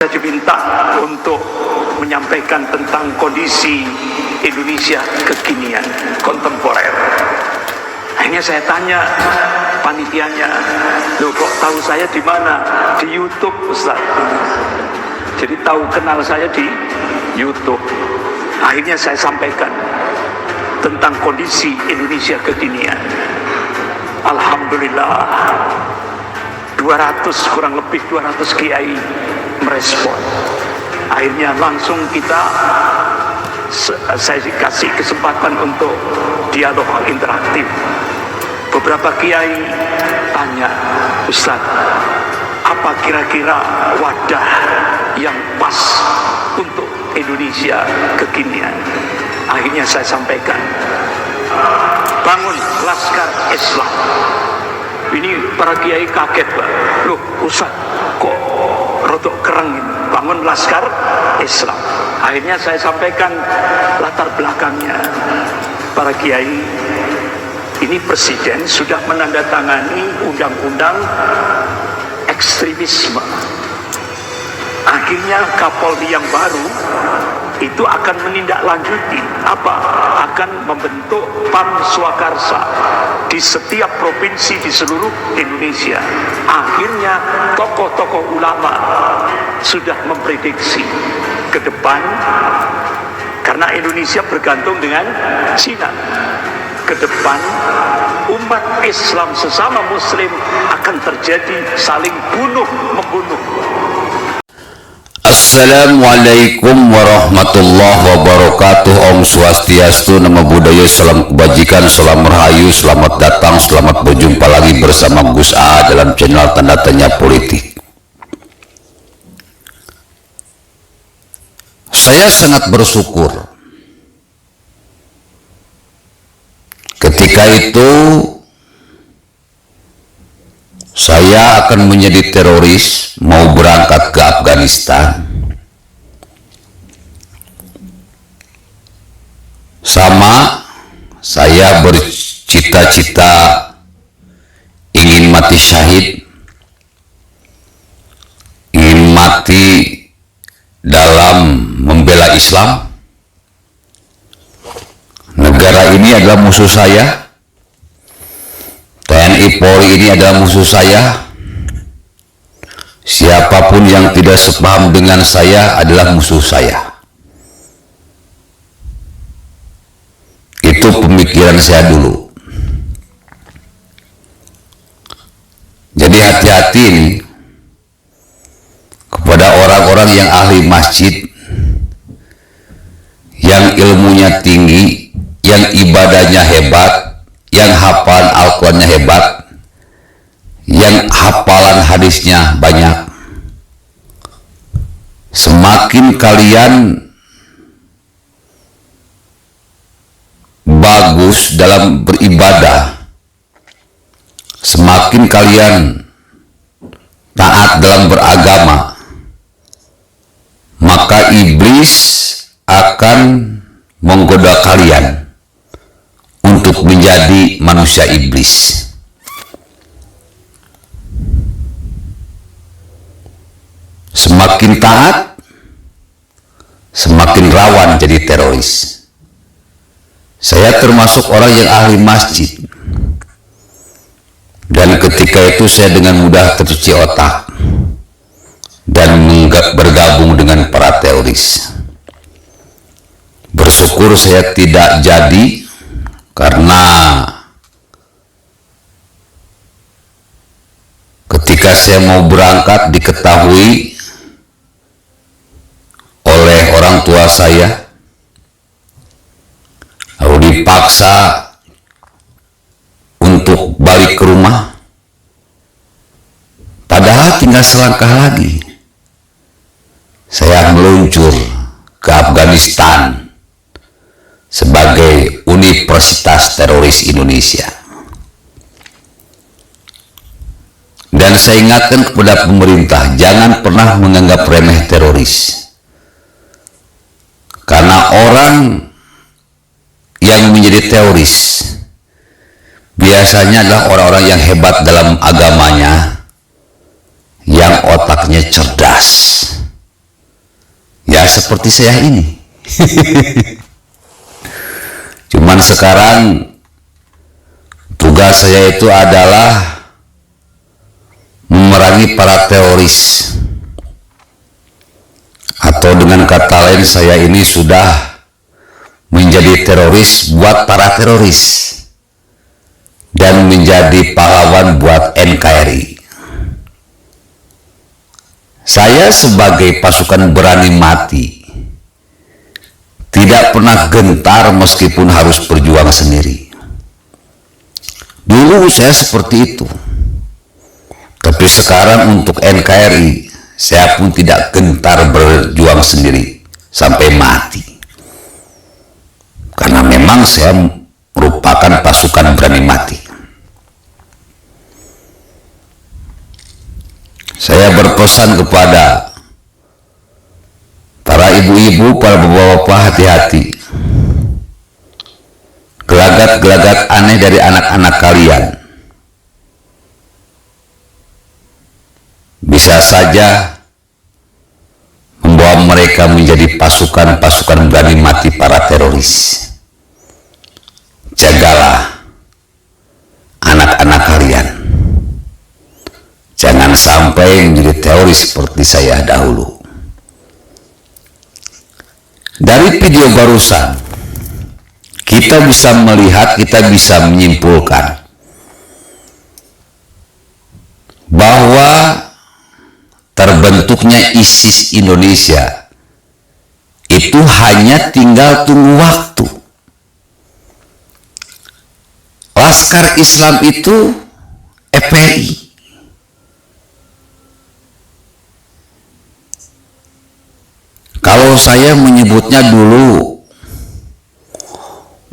Saya diminta untuk menyampaikan tentang kondisi Indonesia kekinian, kontemporer. Akhirnya saya tanya panitianya, loh kok tahu saya di mana? Di YouTube, Ustaz. Jadi tahu kenal saya di YouTube. Akhirnya saya sampaikan tentang kondisi Indonesia kekinian. Alhamdulillah, 200 kurang lebih 200 kiai merespon. Akhirnya langsung saya kasih kesempatan untuk dialog interaktif. Beberapa kiai tanya, Ustaz, apa kira-kira wadah yang pas untuk Indonesia kekinian? Akhirnya saya sampaikan, bangun Laskar Islam. Ini para kiai kaget, Pak. Loh, Ustaz, kok rodok kereng ini? Bangun Laskar Islam. Akhirnya saya sampaikan latar belakangnya. Para kiai, ini presiden sudah menandatangani undang-undang ekstremisme. Akhirnya Kapolri yang baru itu akan menindaklanjuti apa? Akan membentuk PAM Swakarsa di setiap provinsi di seluruh Indonesia. Akhirnya tokoh-tokoh ulama sudah memprediksi ke depan, karena Indonesia bergantung dengan Cina. Ke depan umat Islam sesama muslim akan terjadi saling bunuh-membunuh. Assalamualaikum warahmatullahi wabarakatuh. Om Swastiastu, Namo Buddhaya, salam kebajikan, salam rahayu, selamat datang, selamat berjumpa lagi bersama Gus A dalam channel Tanda Tanya Politik. Saya sangat bersyukur ketika itu saya akan menjadi teroris, mau berangkat ke Afghanistan. Sama saya bercita-cita ingin mati syahid, ingin mati dalam membela Islam. Negara ini adalah musuh saya. TNI Polri ini adalah musuh saya. Siapapun yang tidak sepaham dengan saya adalah musuh saya. Itu pemikiran saya dulu. Jadi hati-hati ini kepada orang-orang yang ahli masjid, yang ilmunya tinggi, yang ibadahnya hebat, yang hafalan Al-Qurannya hebat, yang hafalan hadisnya banyak. Semakin kalian bagus dalam beribadah, semakin kalian taat dalam beragama, maka iblis akan menggoda kalian untuk menjadi manusia iblis. Semakin taat, semakin rawan jadi teroris. Saya termasuk orang yang ahli masjid, dan ketika itu saya dengan mudah tercuci otak dan bergabung dengan para teroris. Bersyukur saya tidak jadi, karena ketika saya mau berangkat diketahui oleh orang tua saya, lalu dipaksa untuk balik ke rumah, padahal tinggal selangkah lagi saya meluncur ke Afghanistan sebagai Universitas Teroris Indonesia. Dan saya ingatkan kepada pemerintah, jangan pernah menganggap remeh teroris, karena orang yang menjadi teroris biasanya adalah orang-orang yang hebat dalam agamanya, yang otaknya cerdas, seperti saya ini. Cuman sekarang tugas saya itu adalah memerangi para teroris, atau dengan kata lain saya ini sudah menjadi teroris buat para teroris dan menjadi pahlawan buat NKRI. Saya sebagai pasukan berani mati tidak pernah gentar meskipun harus berjuang sendiri. Dulu saya seperti itu, tapi sekarang untuk NKRI saya pun tidak gentar berjuang sendiri sampai mati, karena memang saya merupakan pasukan berani mati. Saya berpesan kepada para ibu-ibu, para bapak-bapak, hati-hati. Gelagat-gelagat aneh dari anak-anak kalian bisa saja membawa mereka menjadi pasukan-pasukan berani mati para teroris. Jagalah anak-anak kalian, jangan sampai menjadi teroris seperti saya dahulu. Dari video barusan kita bisa melihat, kita bisa menyimpulkan bahwa terbentuknya ISIS Indonesia itu hanya tinggal tunggu waktu. Laskar Islam itu FPI. Kalau saya menyebutnya dulu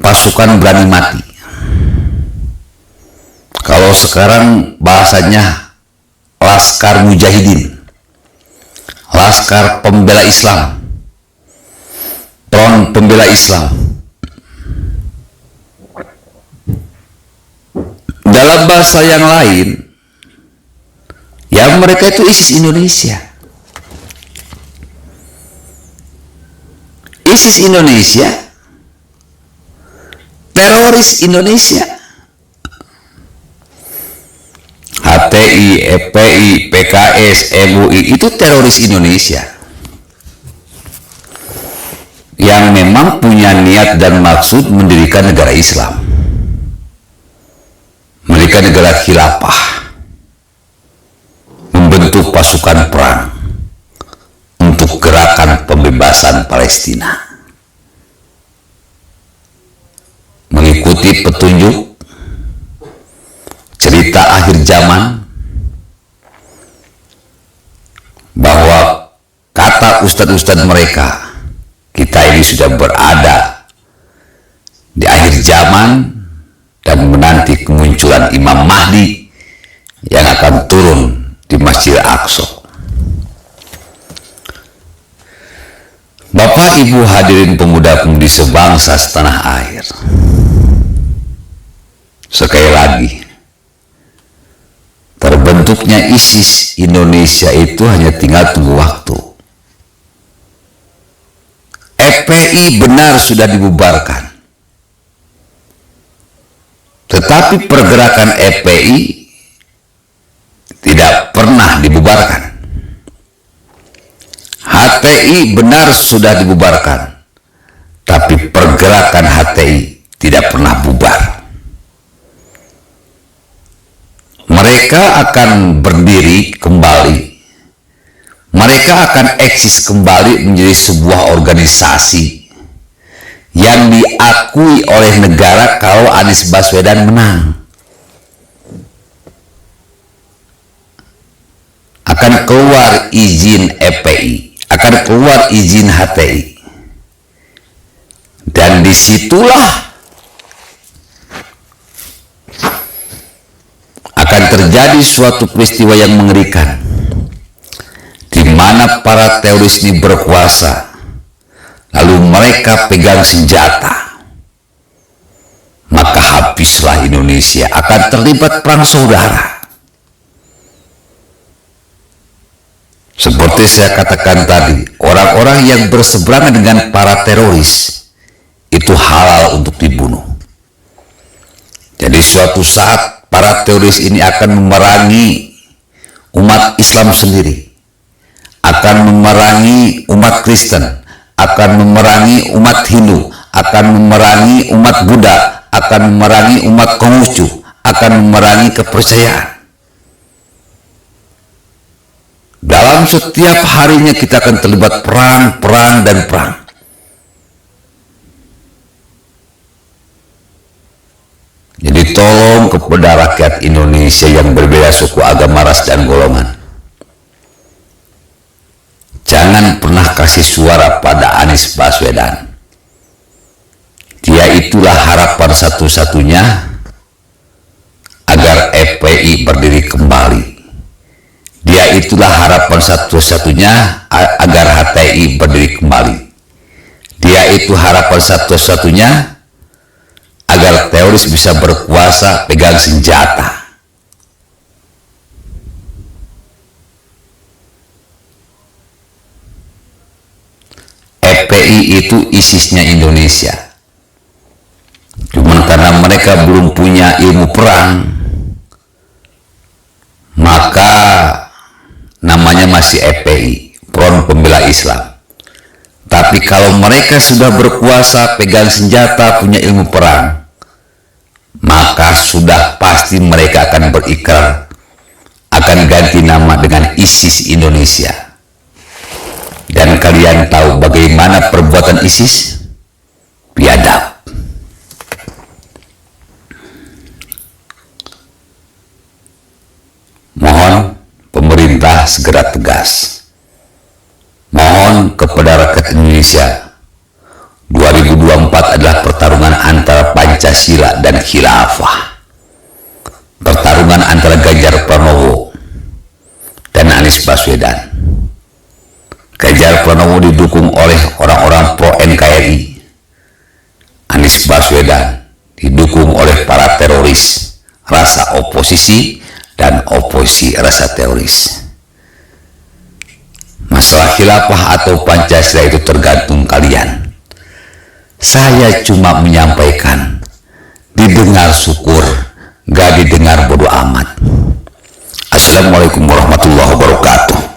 pasukan berani mati, kalau sekarang bahasanya Laskar Mujahidin, Laskar Pembela Islam, Front Pembela Islam. Dalam bahasa yang lain, ya mereka itu ISIS Indonesia. ISIS Indonesia, teroris Indonesia. HTI, FPI, PKS, MUI itu teroris Indonesia yang memang punya niat dan maksud mendirikan negara Islam, mendirikan negara khilafah, membentuk pasukan perang untuk gerakan pembebasan Palestina, mengikuti petunjuk cerita akhir zaman bahwa kata ustadz-ustadz mereka, kita ini sudah berada di akhir zaman dan menanti kemunculan Imam Mahdi yang akan turun di Masjid Al-Aqsa. Bapak Ibu hadirin pemuda-pemudi sebangsa setanah air, sekali lagi, terbentuknya ISIS Indonesia itu hanya tinggal tunggu waktu. FPI benar sudah dibubarkan, tetapi pergerakan FPI tidak pernah dibubarkan. HTI benar sudah dibubarkan, tapi pergerakan HTI tidak pernah bubar. Mereka akan berdiri kembali, mereka akan eksis kembali menjadi sebuah organisasi yang diakui oleh negara kalau Anies Baswedan menang. Akan keluar izin FPI, akan keluar izin HTI, dan disitulah akan terjadi suatu peristiwa yang mengerikan, di mana para teroris ini berkuasa, lalu mereka pegang senjata, maka habislah Indonesia, akan terlibat perang saudara. Seperti saya katakan tadi, orang-orang yang berseberangan dengan para teroris itu halal untuk dibunuh. Jadi suatu saat para teroris ini akan memerangi umat Islam sendiri, akan memerangi umat Kristen, akan memerangi umat Hindu, akan memerangi umat Buddha, akan memerangi umat Konghucu, akan memerangi kepercayaan. Dalam setiap harinya kita akan terlibat perang, dan perang. Jadi tolong kepada rakyat Indonesia yang berbeda suku, agama, ras, dan golongan, jangan pernah kasih suara pada Anies Baswedan. Dia itulah harapan satu-satunya agar FPI berdiri kembali. Dia itulah harapan satu-satunya agar HTI berdiri kembali. Dia itu harapan satu-satunya agar teroris bisa berkuasa, pegang senjata. FPI itu ISIS-nya Indonesia. Cuman karena mereka belum punya ilmu perang, maka namanya masih FPI, Front Pembela Islam. Tapi kalau mereka sudah berkuasa, pegang senjata, punya ilmu perang, maka sudah pasti mereka akan berikrar akan ganti nama dengan ISIS Indonesia. Dan kalian tahu bagaimana perbuatan ISIS? Biadab. Mohon pemerintah segera tegas. Mohon kepada rakyat Indonesia, 2024 adalah pertarungan antara Pancasila dan Khilafah. Pertarungan antara Ganjar Pranowo dan Anies Baswedan. Ganjar Pranowo didukung oleh orang-orang pro NKRI. Anies Baswedan didukung oleh para teroris, rasa oposisi dan oposisi rasa teroris. Masalah khilafah atau Pancasila itu tergantung kalian. Saya cuma menyampaikan, didengar syukur, gak didengar bodoh amat. Assalamualaikum warahmatullahi wabarakatuh.